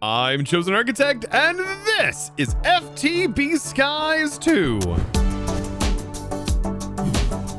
I'm ChosenArchitect, and this is FTB Skies 2.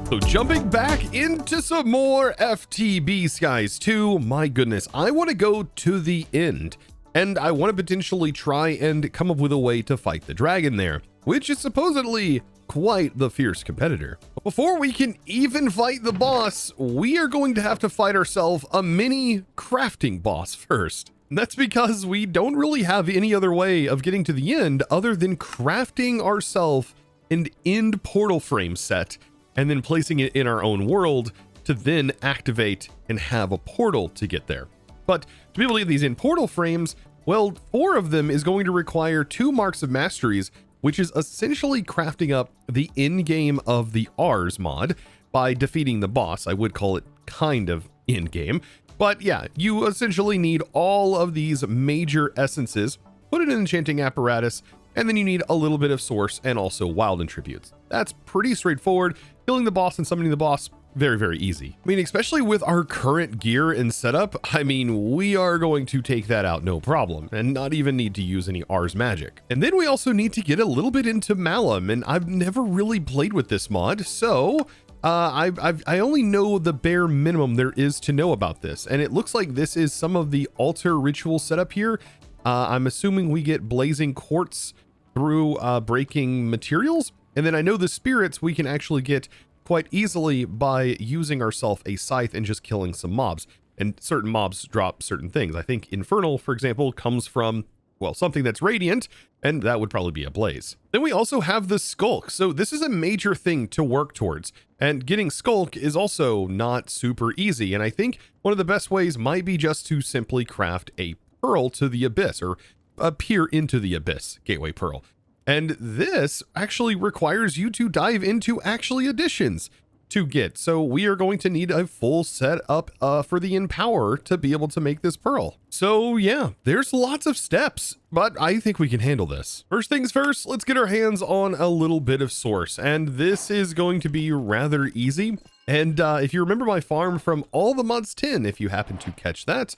So jumping back into some more FTB Skies 2, my goodness, I want to go to the end, and I want to potentially try and come up with a way to fight the dragon there, which is supposedly quite the fierce competitor. But before we can even fight the boss, we are going to have to fight ourselves a mini crafting boss first. And that's because we don't really have any other way of getting to the end other than crafting ourselves an end portal frame set and then placing it in our own world to then activate and have a portal to get there. But to be able to get these end portal frames, well, 4 of them is going to require 2 marks of masteries, which is essentially crafting up the end game of the Ars mod by defeating the boss. I would call it kind of end game. But yeah, you essentially need all of these major essences, put it in an enchanting apparatus, and then you need a little bit of source and also Wilden tributes. That's pretty straightforward. Killing the boss and summoning the boss, very, very easy. I mean, especially with our current gear and setup, I mean, we are going to take that out no problem and not even need to use any Ars magic. And then we also need to get a little bit into Malum, and I've never really played with this mod, so I only know the bare minimum there is to know about this, and it looks like this is some of the altar ritual setup here. I'm assuming we get blazing quartz through breaking materials, and then I know the spirits we can actually get quite easily by using ourselves a scythe and just killing some mobs, and certain mobs drop certain things. I think Infernal, for example, comes from, well, something that's radiant, and that would probably be a blaze. Then we also have the skulk. So this is a major thing to work towards, and getting skulk is also not super easy. And I think one of the best ways might be just to simply craft a pearl to the abyss, or appear into the abyss gateway pearl. And this actually requires you to dive into actually additions to get. So we are going to need a full setup for the Empower to be able to make this pearl. So yeah, there's lots of steps, but I think we can handle this. First things first, let's get our hands on a little bit of source, and this is going to be rather easy. And if you remember my farm from All the Mods 10, if you happen to catch that,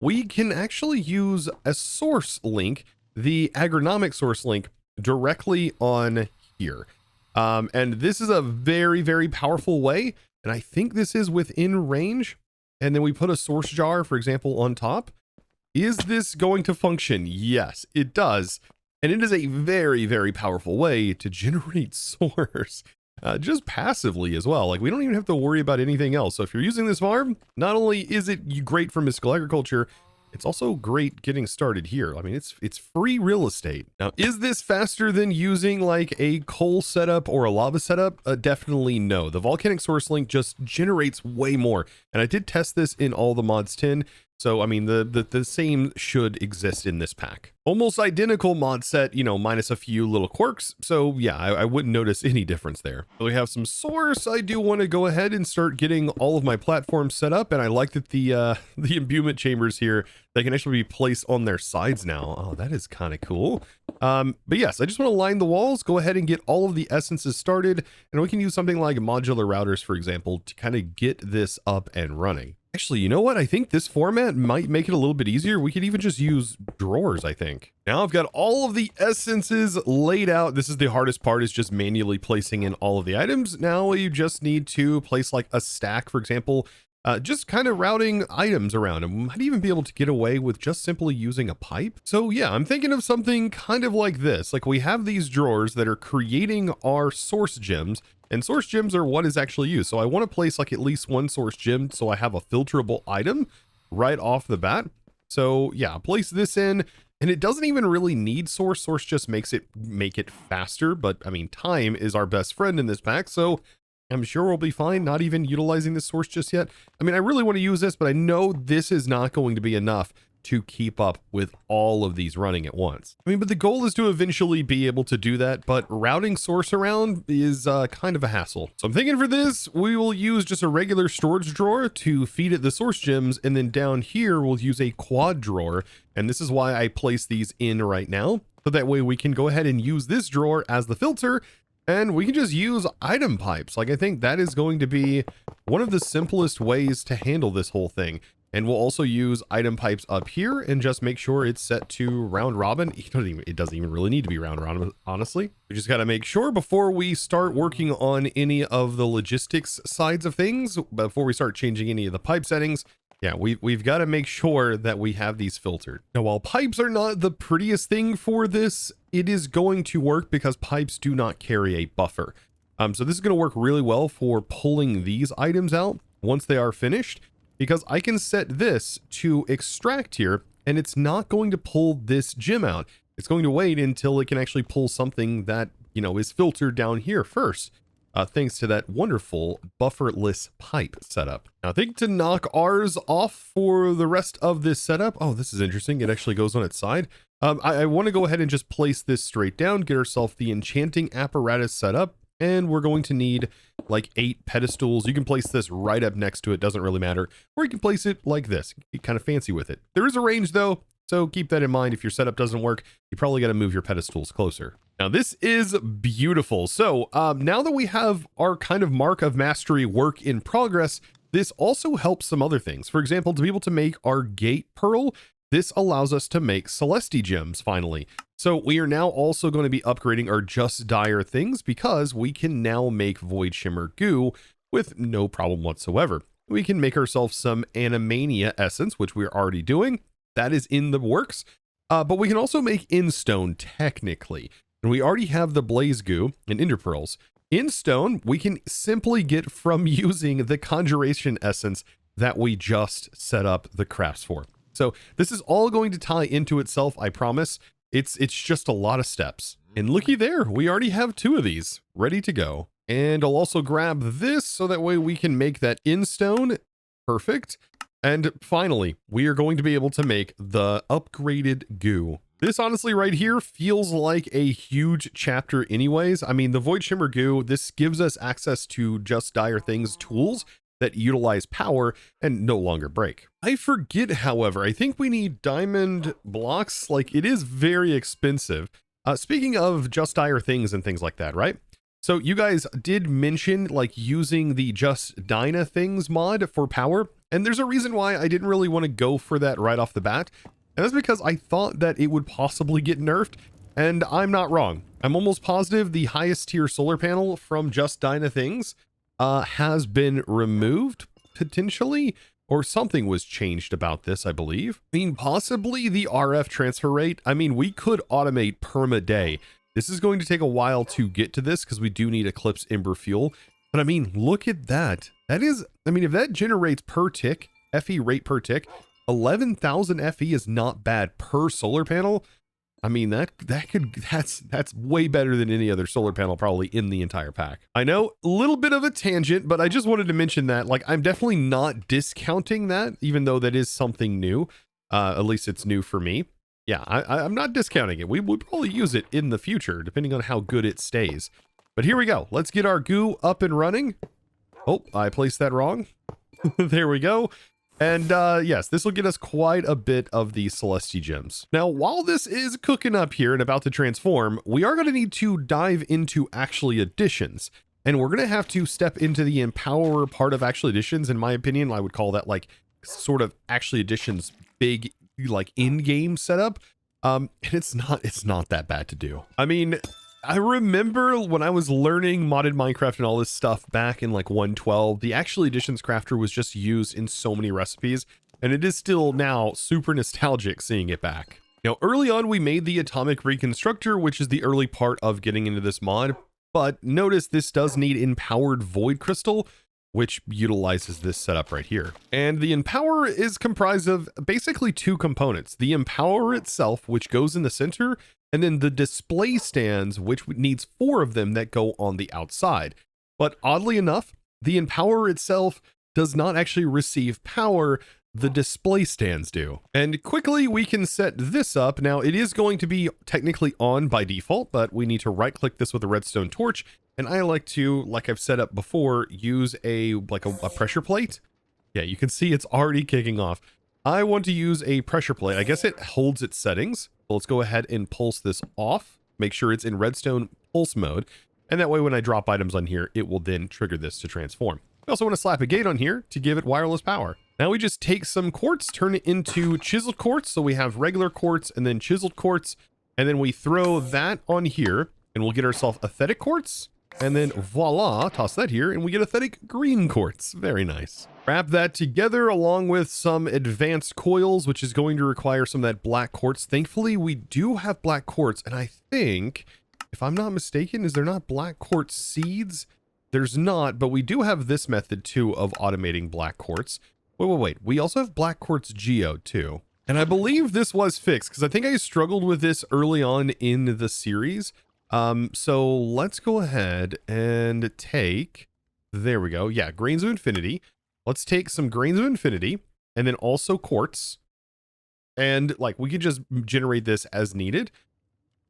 we can actually use a source link, the agronomic source link, directly on here. And this is a very, very powerful way, and I think this is within range. And then we put a source jar, for example, on top. Is this going to function? Yes, it does. And it is a very, very powerful way to generate source, just passively as well. Like, we don't even have to worry about anything else. So if you're using this farm, not only is it great for mystical agriculture, it's also great getting started here. I mean, it's free real estate. Now, is this faster than using like a coal setup or a lava setup? Definitely no. The volcanic source link just generates way more. And I did test this in All the Mods 10. So, I mean, the same should exist in this pack. Almost identical mod set, you know, minus a few little quirks. So yeah, I wouldn't notice any difference there. So we have some source. I do want to go ahead and start getting all of my platforms set up. And I like that the imbuement chambers here, they can actually be placed on their sides now. Oh, that is kind of cool. But yes, I just want to line the walls, go ahead and get all of the essences started. And we can use something like modular routers, for example, to kind of get this up and running. Actually, you know what? I think this format might make it a little bit easier. We could even just use drawers, I think. Now I've got all of the essences laid out. This is the hardest part, is just manually placing in all of the items. Now you just need to place like a stack, for example, just kind of routing items around, and we might even be able to get away with just simply using a pipe. So yeah, I'm thinking of something kind of like this. Like, we have these drawers that are creating our source gems, and source gems are what is actually used. So I want to place like at least one source gem so I have a filterable item right off the bat. So yeah, place this in, and it doesn't even really need source. Source just make it faster. But I mean, time is our best friend in this pack, so I'm sure we'll be fine not even utilizing this source just yet. I mean, I really want to use this, but I know this is not going to be enough to keep up with all of these running at once. I mean, but the goal is to eventually be able to do that, but routing source around is kind of a hassle. So I'm thinking for this, we will use just a regular storage drawer to feed it the source gems, and then down here we'll use a quad drawer, and this is why I place these in right now, so that way we can go ahead and use this drawer as the filter, and we can just use item pipes. Like, I think that is going to be one of the simplest ways to handle this whole thing. And we'll also use item pipes up here and just make sure it's set to round robin. It doesn't even really need to be round robin, honestly. We just got to make sure before we start working on any of the logistics sides of things, before we start changing any of the pipe settings, yeah, we've got to make sure that we have these filtered. Now, while pipes are not the prettiest thing for this, it is going to work because pipes do not carry a buffer. So this is going to work really well for pulling these items out once they are finished, because I can set this to extract here and it's not going to pull this gem out. It's going to wait until it can actually pull something that, you know, is filtered down here first. Thanks to that wonderful bufferless pipe setup. Now, I think to knock ours off for the rest of this setup. Oh, this is interesting. It actually goes on its side. I want to go ahead and just place this straight down, get ourselves the enchanting apparatus set up. And we're going to need like 8 pedestals. You can place this right up next to it, doesn't really matter. Or you can place it like this, get kind of fancy with it. There is a range though, so keep that in mind. If your setup doesn't work, you probably got to move your pedestals closer. Now this is beautiful. So now that we have our kind of mark of mastery work in progress, this also helps some other things. For example, to be able to make our gate pearl, this allows us to make Celesti gems finally. So we are now also going to be upgrading our Just Dire things because we can now make Void Shimmer Goo with no problem whatsoever. We can make ourselves some Animania essence, which we're already doing. That is in the works. But we can also make Instone technically. And we already have the Blaze Goo and Ender Pearls. In stone, we can simply get from using the Conjuration essence that we just set up the crafts for. So this is all going to tie into itself, I promise. It's just a lot of steps. And looky there, we already have 2 of these ready to go. And I'll also grab this so that way we can make that in stone. Perfect. And finally, we are going to be able to make the upgraded goo. This honestly right here feels like a huge chapter anyways. I mean, the Void Shimmer Goo, this gives us access to Just Dire Things tools that utilize power and no longer break. I forget, however, I think we need diamond blocks. Like, it is very expensive. Speaking of Just Dire Things and things like that, right? So you guys did mention like using the Just Dyna Things mod for power. And there's a reason why I didn't really want to go for that right off the bat. And that's because I thought that it would possibly get nerfed. And I'm not wrong. I'm almost positive the highest tier solar panel from Just Dyna Things has been removed potentially, or something was changed about this, I believe. I mean, possibly the RF transfer rate. I mean, we could automate perma day. This is going to take a while to get to this because we do need Eclipse Ember Fuel. But I mean, look at that. That is, I mean, if that generates per tick, FE rate per tick, 11,000 FE is not bad per solar panel. I mean, that's way better than any other solar panel probably in the entire pack. I know, a little bit of a tangent, but I just wanted to mention that, like, I'm definitely not discounting that, even though that is something new. At least it's new for me. Yeah, I'm not discounting it. We would probably use it in the future, depending on how good it stays. But here we go. Let's get our goo up and running. Oh, I placed that wrong. There we go. And yes, this will get us quite a bit of the Celesti gems. Now, while this is cooking up here and about to transform, we are going to need to dive into actually additions. And we're going to have to step into the empower part of actually additions. In my opinion, I would call that like sort of actually additions big like in-game setup. And it's not that bad to do. I mean, I remember when I was learning modded Minecraft and all this stuff back in like 1.12, the actual additions crafter was just used in so many recipes, and it is still now super nostalgic seeing it back. Now, early on, we made the atomic reconstructor, which is the early part of getting into this mod, but notice this does need empowered void crystal, which utilizes this setup right here. And the empower is comprised of basically 2 components. The empower itself, which goes in the center, and then the display stands, which needs 4 of them that go on the outside. But oddly enough, the empower itself does not actually receive power, the display stands do. And quickly we can set this up. Now it is going to be technically on by default, but we need to right click this with a redstone torch. And I like to, like I've set up before, use a pressure plate. Yeah, you can see it's already kicking off. I want to use a pressure plate. I guess it holds its settings. So let's go ahead and pulse this off. Make sure it's in redstone pulse mode. And that way when I drop items on here, it will then trigger this to transform. I also want to slap a gate on here to give it wireless power. Now we just take some quartz, turn it into chiseled quartz. So we have regular quartz and then chiseled quartz. And then we throw that on here and we'll get ourselves aesthetic quartz. And then voila, toss that here and we get aesthetic green quartz. Very nice. Wrap that together along with some advanced coils, which is going to require some of that black quartz. Thankfully, we do have black quartz. And I think, if I'm not mistaken, is there not black quartz seeds? There's not, but we do have this method too of automating black quartz. Wait. We also have black quartz geode too. And I believe this was fixed because I think I struggled with this early on in the series. So let's go ahead and take, there we go. Yeah, grains of infinity. Let's take some grains of infinity and then also quartz. And like we could just generate this as needed.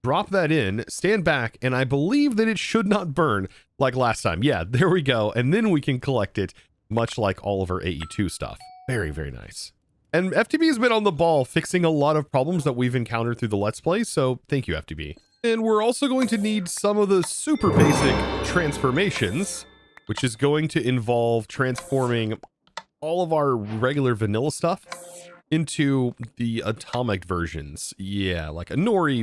Drop that in, stand back, and I believe that it should not burn like last time. Yeah, there we go. And then we can collect it, much like all of our AE2 stuff. Very, very nice. And FTB has been on the ball fixing a lot of problems that we've encountered through the Let's Play, so thank you, FTB. And we're also going to need some of the super basic transformations, which is going to involve transforming all of our regular vanilla stuff into the atomic versions. Yeah, like a Nori,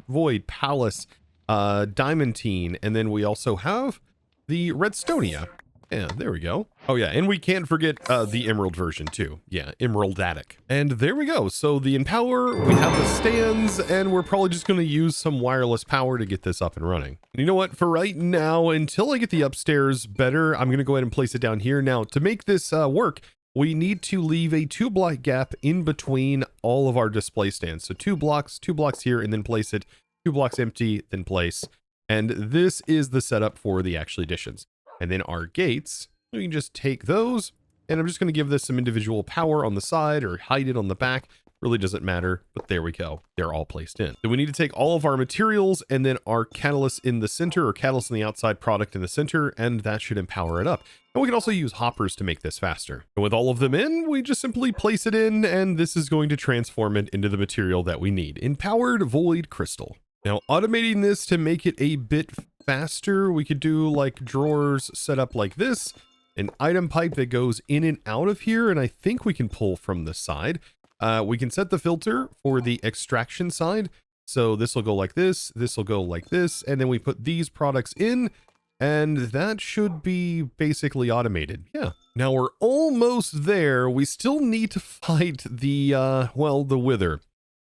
Void, Palace, Diamantine, and then we also have the Redstonia. Yeah, there we go. Oh yeah, and we can't forget the Emerald version too. Yeah, Emeraldatic. And there we go. So the Empower, we have the stands, and we're probably just going to use some wireless power to get this up and running. And you know what? For right now, until I get the upstairs better, I'm going to go ahead and place it down here. Now, to make this work, we need to leave a 2-block gap in between all of our display stands. So 2 blocks here, and then place it. 2 blocks empty, then place. And this is the setup for the actual additions. And then our gates, we can just take those, and I'm just going to give this some individual power on the side or hide it on the back. Really doesn't matter, but there we go. They're all placed in. So we need to take all of our materials and then our catalyst in the center, or catalyst in the outside, product in the center, and that should empower it up. And we can also use hoppers to make this faster. And with all of them in, we just simply place it in, and this is going to transform it into the material that we need. Empowered Void Crystal. Now, automating this to make it a bit faster, we could do like drawers set up like this, an item pipe that goes in and out of here, and I think we can pull from the side. We can set the filter for the extraction side. So this will go like this will go like this, and then we put these products in, and that should be basically automated. Yeah. Now we're almost there. We still need to fight the, well, the Wither.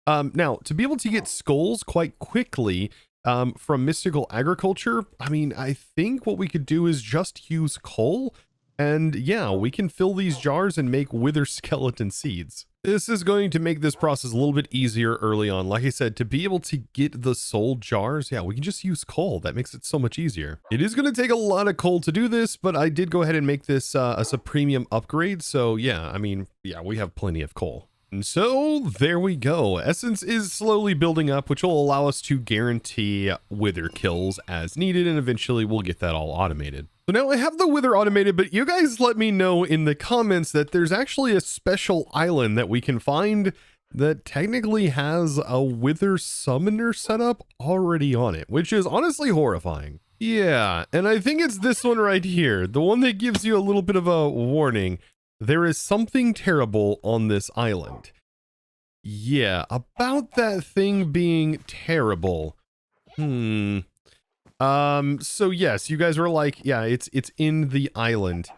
Now, to be able to get skulls quite quickly from Mystical Agriculture, I mean, I think what we could do is just use coal. And yeah, we can fill these jars and make Wither skeleton seeds. This is going to make this process a little bit easier early on. Like I said, to be able to get the soul jars, yeah, we can just use coal. That makes it so much easier. It is going to take a lot of coal to do this, but I did go ahead and make this as a premium upgrade. So yeah, I mean, yeah, we have plenty of coal. And so there we go. Essence is slowly building up, which will allow us to guarantee Wither kills as needed, and eventually we'll get that all automated. So now I have the Wither automated, but you guys let me know in the comments that there's actually a special island that we can find that technically has a Wither summoner setup already on it, which is honestly horrifying. Yeah, and I think it's this one right here, the one that gives you a little bit of a warning. There is something terrible on this island. Yeah, about that thing being terrible. So yes, you guys were like, yeah, it's in the island.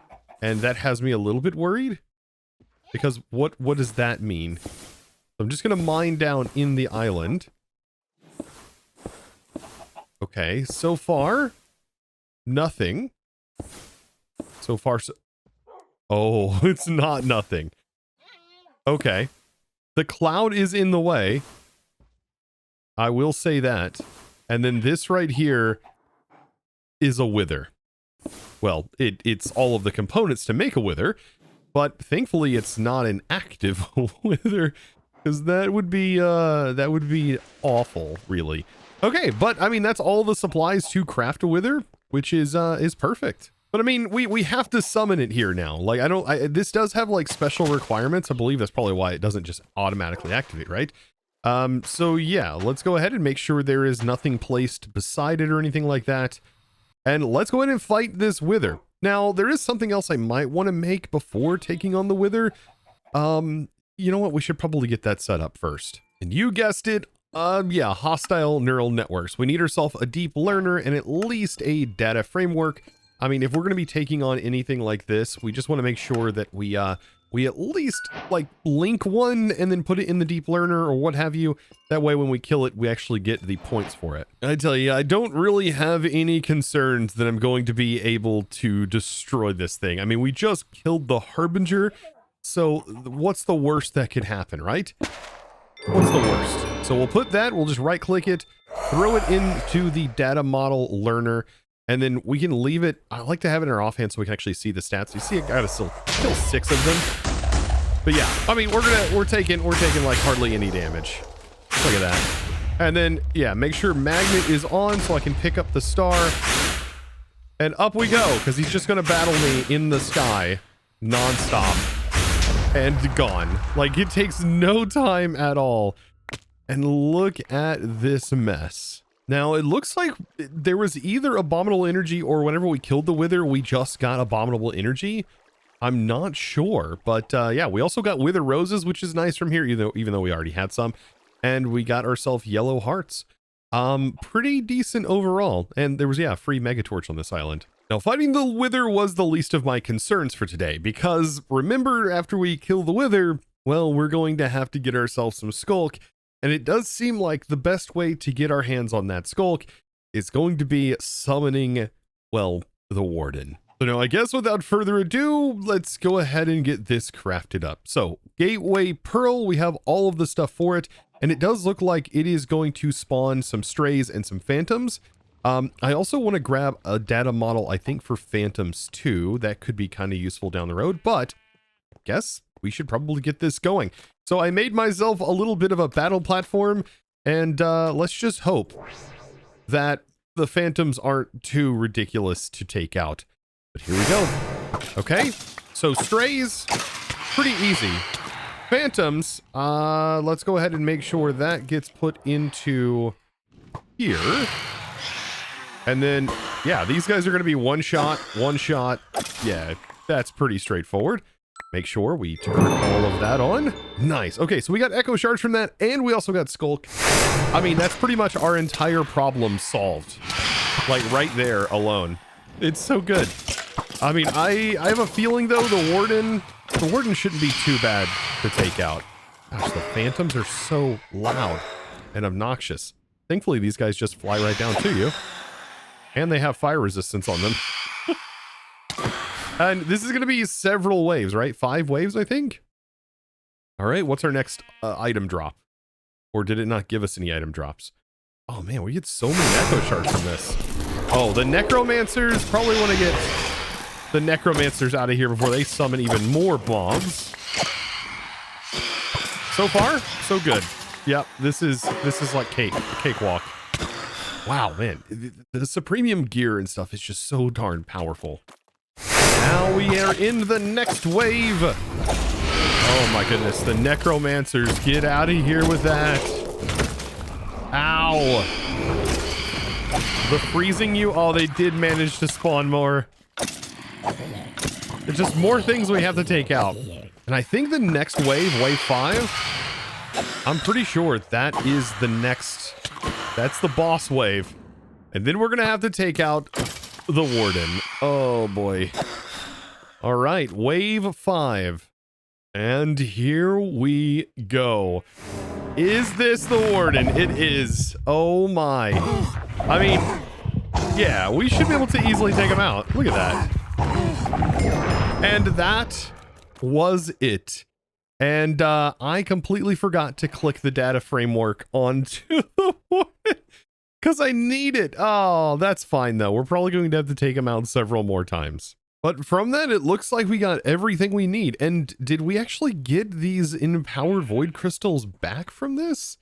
And that has me a little bit worried. Because what does that mean? I'm just gonna mine down in the island. Okay, so far, nothing. So far, so... Oh, it's not nothing. Okay. The cloud is in the way. I will say that. And then this right here is a Wither. Well, it's all of the components to make a Wither, but thankfully it's not an active Wither, because that would be awful, really. Okay, but I mean, that's all the supplies to craft a Wither, which is perfect. But I mean, we have to summon it here now. Like, this does have like special requirements. I believe that's probably why it doesn't just automatically activate, right? So yeah, let's go ahead and make sure there is nothing placed beside it or anything like that. And let's go ahead and fight this Wither. Now, there is something else I might want to make before taking on the Wither. You know what? We should probably get that set up first. And you guessed it. Yeah, hostile neural networks. We need ourselves a deep learner and at least a data framework. I mean, if we're going to be taking on anything like this, we just want to make sure that we at least like link one and then put it in the deep learner or what have you. That way, when we kill it, we actually get the points for it. I tell you, I don't really have any concerns that I'm going to be able to destroy this thing. I mean, we just killed the Harbinger. So what's the worst that could happen, right? What's the worst? So we'll put that, we'll just right click it, throw it into the data model learner, and then we can leave it. I like to have it in our offhand so we can actually see the stats. You see, I gotta still kill 6 of them. But yeah, I mean, we're taking like hardly any damage. Look at that. And then, yeah, make sure magnet is on so I can pick up the star. And up we go, because he's just gonna battle me in the sky non-stop. And gone. Like, it takes no time at all. And look at this mess. Now, it looks like there was either abominable energy or whenever we killed the wither, we just got abominable energy. I'm not sure. But yeah, we also got wither roses, which is nice from here, even though we already had some. And we got ourselves yellow hearts. Pretty decent overall. And there was, yeah, a free megatorch on this island. Now, fighting the wither was the least of my concerns for today, because remember, after we kill the wither, well, we're going to have to get ourselves some skulk, and it does seem like the best way to get our hands on that skulk is going to be summoning, well, the Warden. So now, I guess without further ado, let's go ahead and get this crafted up. So, Gateway Pearl, we have all of the stuff for it, and it does look like it is going to spawn some strays and some phantoms. I also want to grab a data model, I think, for phantoms too. That could be kind of useful down the road, but I guess we should probably get this going. So I made myself a little bit of a battle platform, and let's just hope that the phantoms aren't too ridiculous to take out. But here we go. Okay, so strays, pretty easy. Phantoms, let's go ahead and make sure that gets put into here. And then, yeah, these guys are going to be one shot. Yeah, that's pretty straightforward. Make sure we turn all of that on. Nice. Okay, so we got echo shards from that, and we also got skulk. I mean, that's pretty much our entire problem solved. Like, right there alone. It's so good. I mean, I have a feeling, though, the Warden shouldn't be too bad to take out. Gosh, the phantoms are so loud and obnoxious. Thankfully, these guys just fly right down to you. And they have fire resistance on them. And this is going to be several waves, right? 5 waves, I think. All right, what's our next item drop? Or did it not give us any item drops? Oh man, we get so many echo shards from this. Oh, the necromancers. Probably want to get the necromancers out of here before they summon even more mobs. So far, so good. Yep, this is like cakewalk. Wow, man, the Supremium gear and stuff is just so darn powerful. Now we are in the next wave. Oh my goodness, the necromancers, get out of here with that. Ow. The freezing you, oh, they did manage to spawn more. There's just more things we have to take out. And I think the next wave, wave 5, I'm pretty sure that is the next... That's the boss wave. And then we're going to have to take out the Warden. Oh, boy. All right, wave 5. And here we go. Is this the Warden? It is. Oh, my. I mean, yeah, we should be able to easily take him out. Look at that. And that was it. And I completely forgot to click the data framework onto the Warden because I need it. Oh, that's fine, though. We're probably going to have to take him out several more times. But from that, it looks like we got everything we need. And did we actually get these empowered void crystals back from this?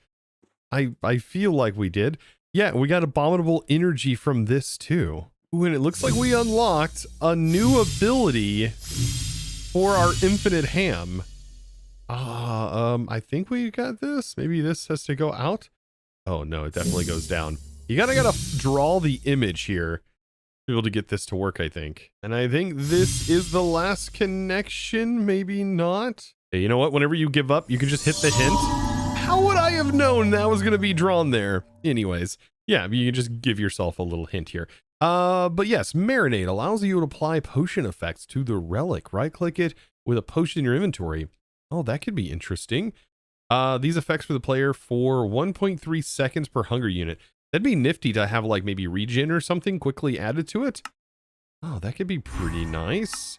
I feel like we did. Yeah, we got abominable energy from this, too. Ooh, and it looks like we unlocked a new ability for our infinite ham. I think we got this. Maybe this has to go out. Oh no, it definitely goes down. You gotta draw the image here to be able to get this to work, I think. And I think this is the last connection, maybe not. Hey, you know what? Whenever you give up, you can just hit the hint. How would I have known that was going to be drawn there? Anyways, yeah, you can just give yourself a little hint here. But yes, Marinate allows you to apply potion effects to the relic. Right-click it with a potion in your inventory. Oh, that could be interesting. These effects for the player for 1.3 seconds per hunger unit. That'd be nifty to have like maybe regen or something quickly added to it. Oh, that could be pretty nice.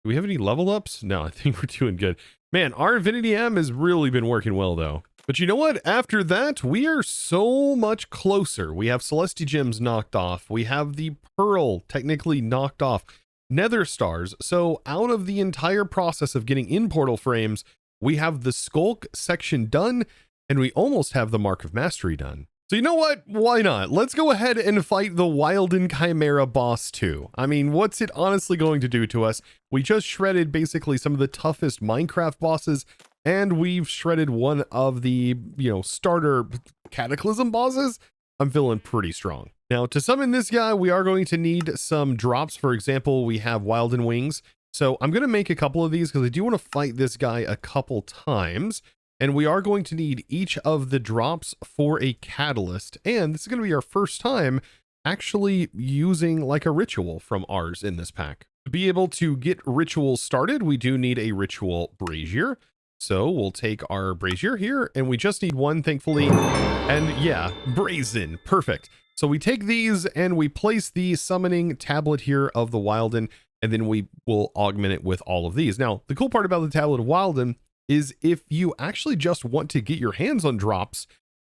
Do we have any level ups? No, I think we're doing good. Man, our Infinity M has really been working well though. But you know what? After that, we are so much closer. We have Celesti Gems knocked off. We have the Pearl technically knocked off. Nether Stars. So out of the entire process of getting in portal frames, we have the Skulk section done, and we almost have the Mark of Mastery done. So you know what? Why not? Let's go ahead and fight the Wilden Chimera boss too. I mean, what's it honestly going to do to us? We just shredded basically some of the toughest Minecraft bosses, and we've shredded one of the, starter Cataclysm bosses. I'm feeling pretty strong. Now, to summon this guy, we are going to need some drops. For example, we have Wilden Wings. So I'm going to make a couple of these because I do want to fight this guy a couple times. And we are going to need each of the drops for a catalyst. And this is going to be our first time actually using like a ritual from Ars in this pack. To be able to get rituals started, we do need a ritual brazier. So we'll take our brazier here, and we just need one, thankfully. And yeah, brazen, perfect. So we take these and we place the summoning tablet here of the Wilden, and then we will augment it with all of these. Now, the cool part about the tablet of Wilden is if you actually just want to get your hands on drops,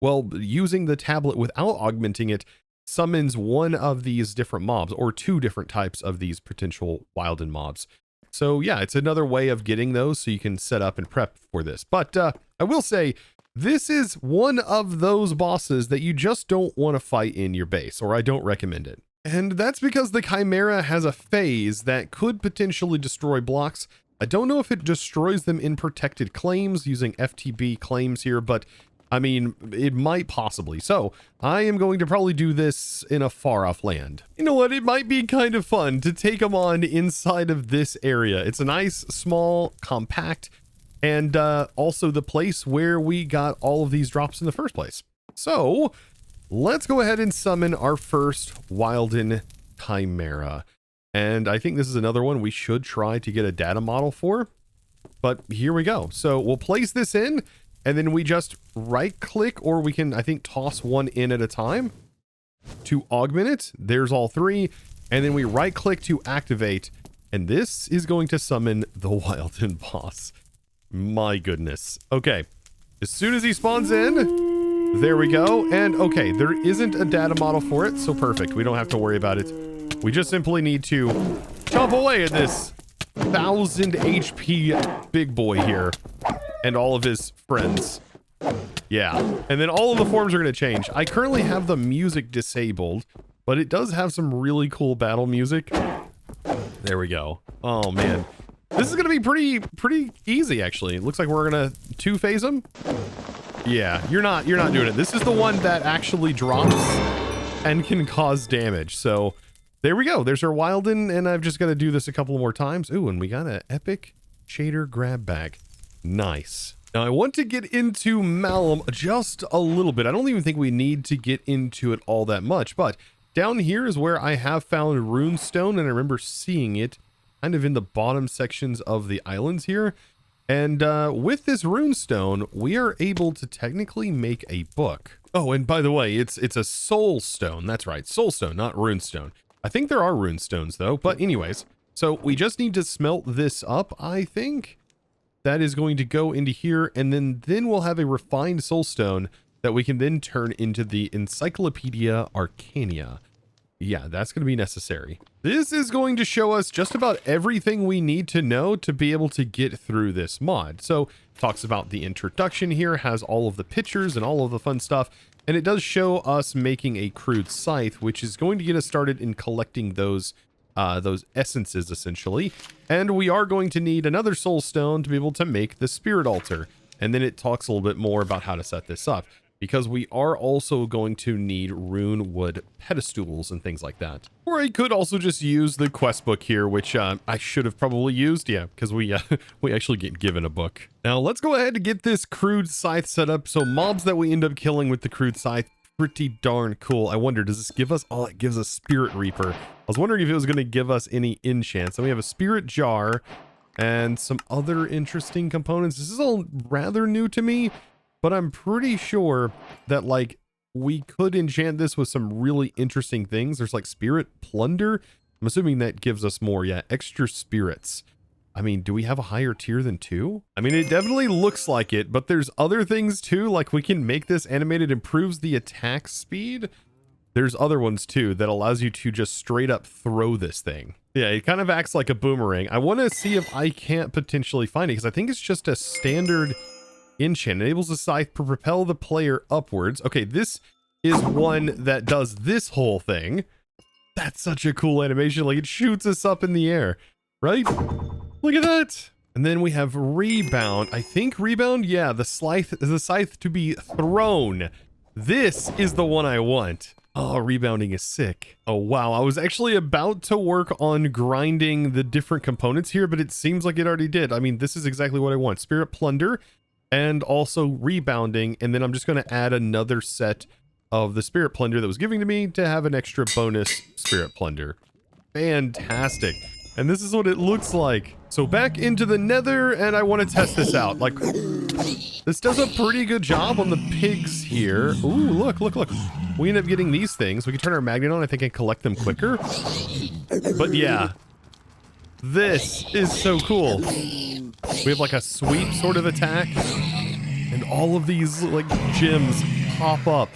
well, using the tablet without augmenting it summons one of these different mobs or two different types of these potential Wilden mobs. So yeah, it's another way of getting those so you can set up and prep for this. But I will say, this is one of those bosses that you just don't want to fight in your base, or I don't recommend it. And that's because the Chimera has a phase that could potentially destroy blocks. I don't know if it destroys them in protected claims using FTB claims here, but I mean, it might possibly. So I am going to probably do this in a far off land. You know what? It might be kind of fun to take them on inside of this area. It's a nice, small, compact, and also the place where we got all of these drops in the first place. So let's go ahead and summon our first Wilden Chimera. And I think this is another one we should try to get a data model for. But here we go. So we'll place this in, and then we just right click, or we can, I think, toss one in at a time to augment it. There's all three. And then we right click to activate. And this is going to summon the Wilden boss. My goodness. Okay. As soon as he spawns in, there we go. And okay, there isn't a data model for it. So perfect. We don't have to worry about it. We just simply need to chop away at this 1000 HP big boy here and all of his friends. Yeah. And then all of the forms are going to change. I currently have the music disabled, but it does have some really cool battle music. There we go. Oh man. This is going to be pretty easy actually. It looks like we're going to two-phase him. Yeah, you're not doing it. This is the one that actually drops and can cause damage. So there we go. There's our Wilden, and I've just got to do this a couple more times. Ooh, and we got an epic shader grab bag. Nice. Now, I want to get into Malum just a little bit. I don't even think we need to get into it all that much, but down here is where I have found runestone, and I remember seeing it kind of in the bottom sections of the islands here. And with this runestone, we are able to technically make a book. Oh, and by the way, it's a soul stone. That's right, soul stone, not runestone. I think there are runestones though, but anyways, so we just need to smelt this up, I think. That is going to go into here, and then we'll have a refined soulstone that we can then turn into the Encyclopedia Arcania. Yeah, that's going to be necessary. This is going to show us just about everything we need to know to be able to get through this mod. So it talks about the introduction here, has all of the pictures and all of the fun stuff. And it does show us making a crude scythe, which is going to get us started in collecting those essences, essentially. And we are going to need another soul stone to be able to make the spirit altar. And then it talks a little bit more about how to set this up. because we are also going to need rune wood pedestals and things like that. Or I could also just use the quest book here, which I should have probably used. Yeah, because we actually get given a book. Now let's go ahead and get this crude scythe set up. So mobs that we end up killing with the crude scythe, pretty darn cool. I wonder, does this give us, oh, it gives us Spirit Reaper. I was wondering if it was going to give us any enchants. So we have a Spirit Jar and some other interesting components. This is all rather new to me, but I'm pretty sure that like we could enchant this with some really interesting things. There's like Spirit Plunder. I'm assuming that gives us more. Yeah, extra spirits. I mean, do we have a higher tier than 2? I mean, it definitely looks like it, but there's other things too. Like we can make this animated, improves the attack speed. There's other ones too that allows you to just straight up throw this thing. Yeah, it kind of acts like a boomerang. I want to see if I can't potentially find it because I think it's just a standard enchant. Enables the scythe to propel the player upwards. Okay, this is one that does this whole thing. That's such a cool animation. Like it shoots us up in the air, right? Look at that. And then we have rebound. I think rebound. Yeah, the scythe to be thrown. This is the one I want. Oh, rebounding is sick. Oh, wow. I was actually about to work on grinding the different components here, but it seems like it already did. I mean, this is exactly what I want. Spirit Plunder and also rebounding. And then I'm just going to add another set of the Spirit Plunder that was giving to me to have an extra bonus Spirit Plunder. Fantastic. And this is what it looks like. So back into the nether, and I want to test this out. Like, this does a pretty good job on the pigs here. Ooh, look, look, look. We end up getting these things. We can turn our magnet on, I think, and collect them quicker. But yeah, this is so cool. We have like a sweep sort of attack, and all of these like gems pop up.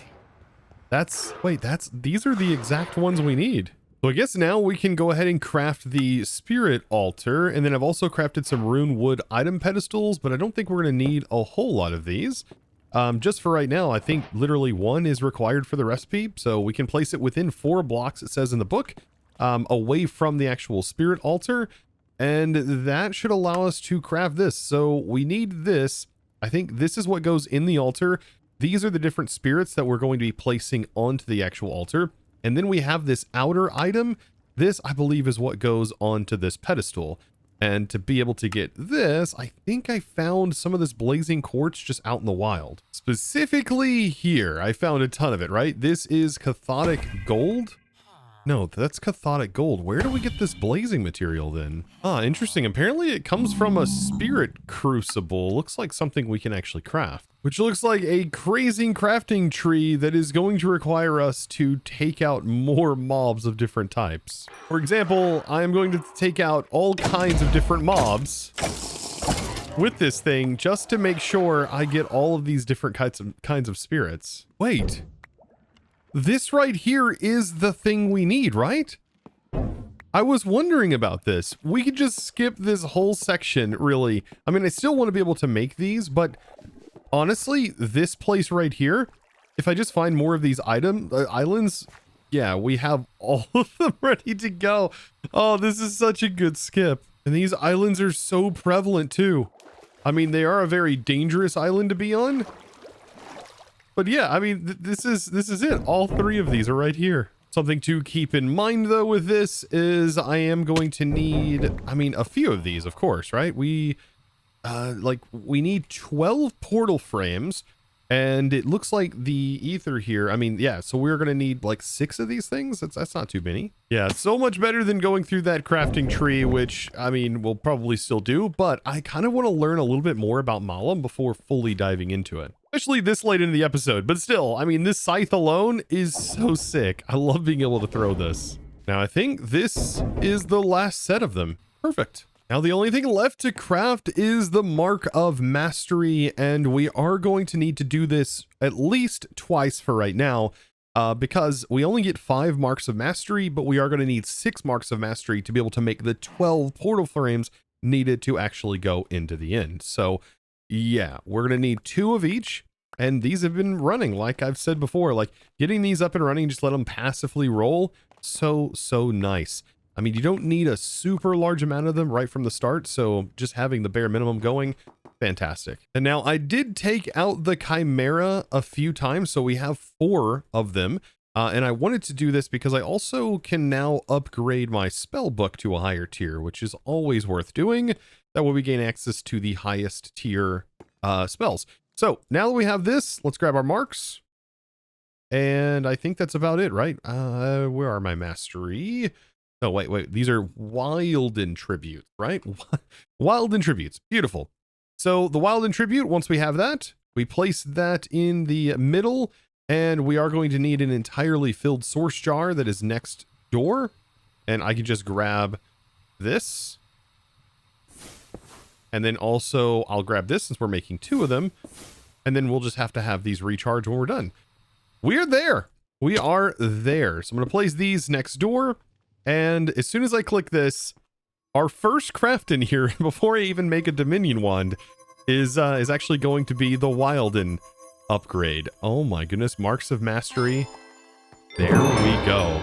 These are the exact ones we need. So I guess now we can go ahead and craft the spirit altar, and then I've also crafted some rune wood item pedestals, but I don't think we're going to need a whole lot of these. Just for right now, I think literally 1 is required for the recipe, so we can place it within 4 blocks, it says in the book, away from the actual spirit altar, and that should allow us to craft this. So we need this. I think this is what goes in the altar. These are the different spirits that we're going to be placing onto the actual altar. And then we have this outer item. This, I believe, is what goes onto this pedestal. And to be able to get this, I think I found some of this blazing quartz just out in the wild. Specifically here, I found a ton of it, right? This is cathodic gold. No, that's cathodic gold. Where do we get this blazing material then? Ah, interesting. Apparently it comes from a spirit crucible. Looks like something we can actually craft. Which looks like a crazy crafting tree that is going to require us to take out more mobs of different types. For example, I am going to take out all kinds of different mobs with this thing just to make sure I get all of these different kinds of spirits. Wait. This right here is the thing we need, right? I was wondering about this. We could just skip this whole section, really. I mean, I still want to be able to make these, but honestly, this place right here, if I just find more of these islands, yeah, we have all of them ready to go. Oh, this is such a good skip. And these islands are so prevalent too. I mean, they are a very dangerous island to be on. But yeah, I mean, this is it. All 3 of these are right here. Something to keep in mind though with this is I am going to need, I mean, a few of these, of course, right? We need 12 portal frames, and it looks like the ether here. I mean, yeah, so we're going to need like 6 of these things. That's not too many. Yeah, it's so much better than going through that crafting tree, which I mean, we'll probably still do, but I kind of want to learn a little bit more about Malum before fully diving into it. Especially this late in the episode, but still, I mean, this scythe alone is so sick. I love being able to throw this. Now, I think this is the last set of them. Perfect. Now, the only thing left to craft is the Mark of Mastery, and we are going to need to do this at least twice for right now, because we only get 5 Marks of Mastery, but we are going to need 6 Marks of Mastery to be able to make the 12 portal frames needed to actually go into the end. So, yeah, we're going to need 2 of each, and these have been running, like I've said before, like getting these up and running, just let them passively roll. So nice. I mean, you don't need a super large amount of them right from the start, so just having the bare minimum going, fantastic. And now I did take out the Chimera a few times, so we have 4 of them. And I wanted to do this because I also can now upgrade my spell book to a higher tier, which is always worth doing. That way we gain access to the highest tier spells. So now that we have this, let's grab our marks. And I think that's about it, right? Where are my mastery? Oh, wait. These are Wilden tributes, right? Wilden tributes. Beautiful. So the Wilden tribute, once we have that, we place that in the middle, and we are going to need an entirely filled source jar that is next door. And I can just grab this. And then also I'll grab this since we're making 2 of them. And then we'll just have to have these recharge when we're done. We're there. We are there. So I'm going to place these next door. And as soon as I click this, our first craft in here, before I even make a Dominion wand, is actually going to be the Wilden upgrade. Oh my goodness. Marks of Mastery. There we go.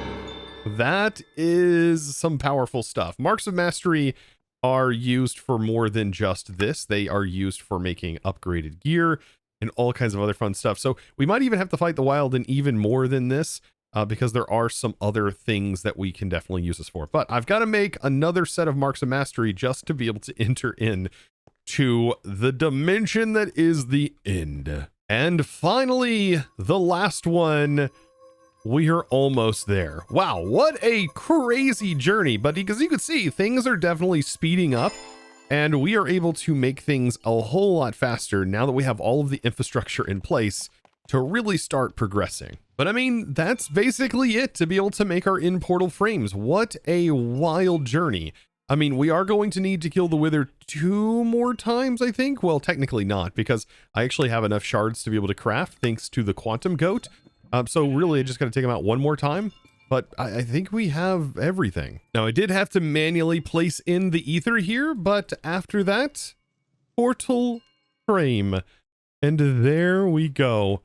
That is some powerful stuff. Marks of Mastery are used for more than just this. They are used for making upgraded gear and all kinds of other fun stuff. So we might even have to fight the Wilden even more than this because there are some other things that we can definitely use this for. But I've got to make another set of Marks of Mastery just to be able to enter in to the dimension that is the end. And finally, the last one. We are almost there. Wow, what a crazy journey. But because you can see, things are definitely speeding up. And we are able to make things a whole lot faster now that we have all of the infrastructure in place to really start progressing. But I mean, that's basically it to be able to make our in-portal frames. What a wild journey. I mean, we are going to need to kill the Wither 2 more times, I think. Well, technically not, because I actually have enough shards to be able to craft thanks to the Quantum Goat. So really, I just got to take them out one more time. But I think we have everything. Now, I did have to manually place in the ether here, but after that, portal frame. And there we go.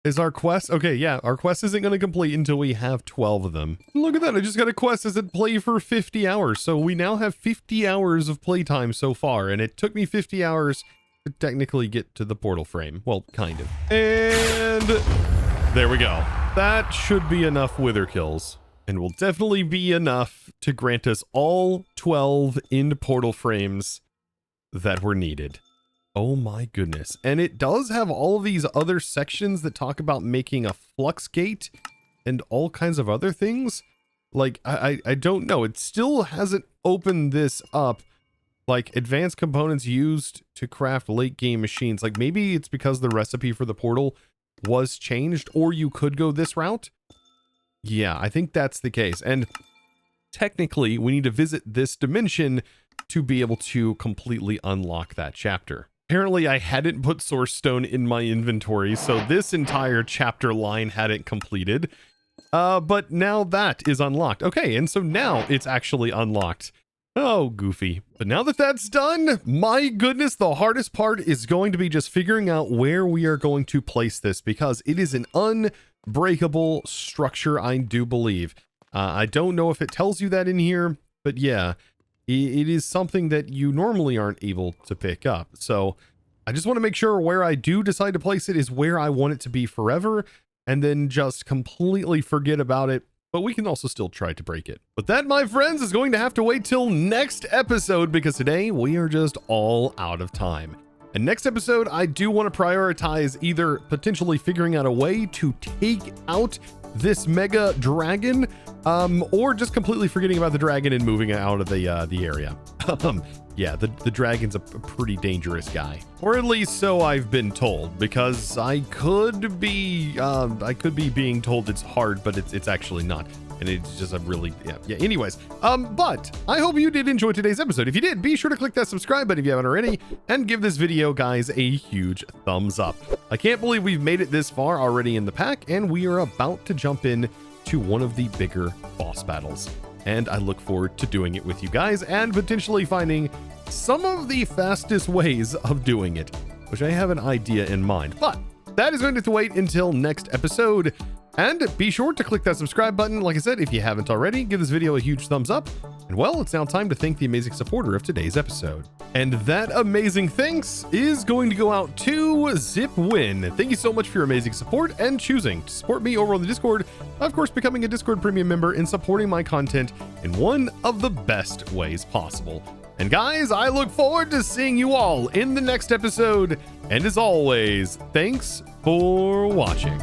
Is our quest? Okay, yeah, our quest isn't going to complete until we have 12 of them. Look at that, I just got a quest that said play for 50 hours. So we now have 50 hours of playtime so far, and it took me 50 hours to technically get to the portal frame. Well, kind of. And there we go. That should be enough wither kills, and will definitely be enough to grant us all 12 end portal frames that were needed. Oh my goodness. And it does have all of these other sections that talk about making a flux gate and all kinds of other things. Like, I don't know. It still hasn't opened this up. Like, advanced components used to craft late game machines. Like, maybe it's because the recipe for the portal was changed, or you could go this route. Yeah, I think that's the case. And technically, we need to visit this dimension to be able to completely unlock that chapter. Apparently, I hadn't put Source Stone in my inventory, so this entire chapter line hadn't completed. But now that is unlocked. Okay, and so now it's actually unlocked. Oh, goofy. But now that that's done, my goodness, the hardest part is going to be just figuring out where we are going to place this, because it is an unbreakable structure, I do believe. I don't know if it tells you that in here, but yeah, it is something that you normally aren't able to pick up. So I just want to make sure where I do decide to place it is where I want it to be forever, and then just completely forget about it. But we can also still try to break it. But that, my friends, is going to have to wait till next episode, because today we are just all out of time. And next episode, I do want to prioritize either potentially figuring out a way to take out this mega dragon, or just completely forgetting about the dragon and moving out of the area. Yeah, the dragon's a pretty dangerous guy, or at least so I've been told, because I could be being told it's hard, but it's actually not. And it's just a really, yeah. Anyways, but I hope you did enjoy today's episode. If you did, be sure to click that subscribe button if you haven't already, and give this video, guys, a huge thumbs up. I can't believe we've made it this far already in the pack, and we are about to jump in to one of the bigger boss battles. And I look forward to doing it with you guys, and potentially finding some of the fastest ways of doing it, which I have an idea in mind. But that is going to have to wait until next episode. And be sure to click that subscribe button. Like I said, if you haven't already, give this video a huge thumbs up. And well, it's now time to thank the amazing supporter of today's episode. And that amazing thanks is going to go out to ZipWin. Thank you so much for your amazing support and choosing to support me over on the Discord. Of course, becoming a Discord premium member and supporting my content in one of the best ways possible. And guys, I look forward to seeing you all in the next episode. And as always, thanks for watching.